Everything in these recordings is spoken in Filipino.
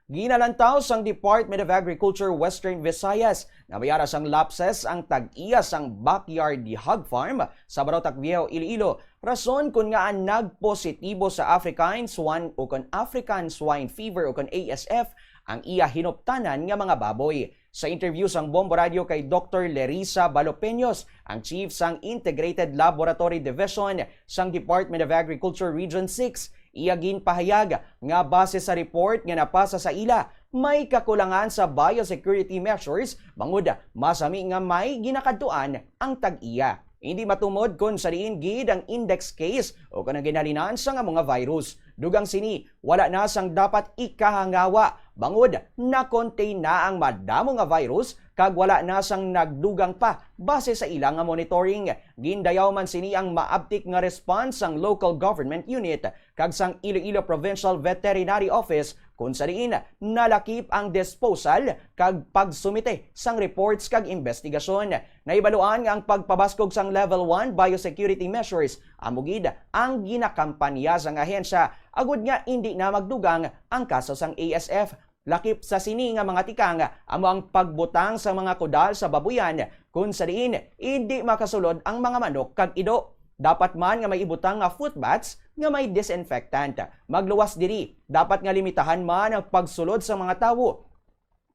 Ginalantaw sang Department of Agriculture Western Visayas na mayara sang lapses ang tag-iya sang backyard hog farm sa Barautak Viejo, Iloilo. Rason kung nga nagpositibo sa African Swine Fever o kon ASF ang iya hinuptanan nga mga baboy. Sa interview sang Bombo Radio kay Dr. Lerisa Balopeños, ang Chief sang Integrated Laboratory Division sang Department of Agriculture Region 6, iyagin pahayag nga base sa report nga napasa sa ila, may kakulangan sa biosecurity measures bangod masami nga may ginakaduan ang tag-iya. Hindi matumod kung sa diin gid ang index case o kanang ginalinan sa nga mga virus. Dugang sini, wala na sang dapat ikahangawa bangod na contain na ang madamo nga virus kag wala na sang nagdugang pa base sa ilang nga monitoring. Gindayaw man sini ang maabtik nga response sang local government unit kag sang Iloilo Provincial Veterinary Office kung sa diin nalakip ang disposal kag pagsumite sang reports kag investigasyon. Naibaluan nga ang pagpabaskog sang level 1 biosecurity measures amugid ang ginakampanya sang ahensya agud nga hindi na magdugang ang kaso sang ASF. Lakip sa sini nga mga tikang amo ang pagbutang sa mga kudal sa babuyan kung sa diin hindi makasulod ang mga manok kag ido. Dapat man nga may ibutang nga foot baths nga may disinfectant. Magluwas diri, dapat nga limitahan man ang pagsulod sa mga tawo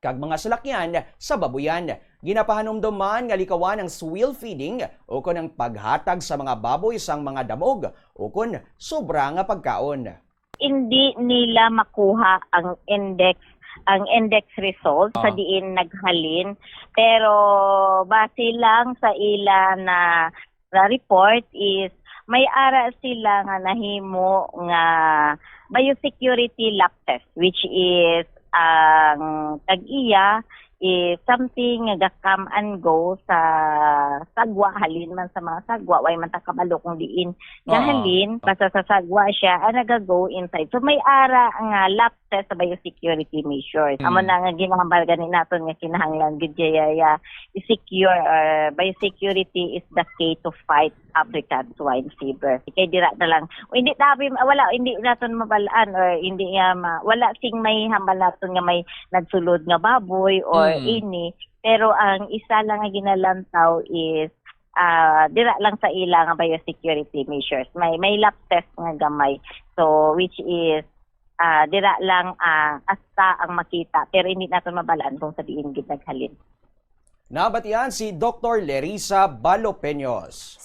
kag mga salakyan sa babuyan. Ginapahanumdum man nga likawan ang swill feeding o kun ang paghatag sa mga baboy sang mga damog o kun sobra nga pagkaon. Hindi nila makuha ang index result sa diin naghalin, pero base lang sa ila na report is may ara sila nga nahimo nga biosecurity lab test, which is ang tag-iya is something nga come and go sa sagwa, halin man sa mga sagwa, way man ta kabalo kung diin nga halin, basta sa sagwa siya ang nagago inside. So may ara nga lab test sa biosecurity measures. Amo na nga ginahambal gani naton nga kinahanglan gid yaya secure biosecurity is the key to fight African swine fever. Kay dira na lang hindi naton mabalaan or hindi wala sing may hambal naton nga may nagsulod nga baboy or ini, pero ang isa lang nga ginalantaw is dira lang sa ilang biosecurity measures. May lab test nga gamay, so which is dira lang asta ang makita, pero hindi natin mabalaan kung sa diin gid naghalin. Nabatian si Dr. Lerisa Balopeños.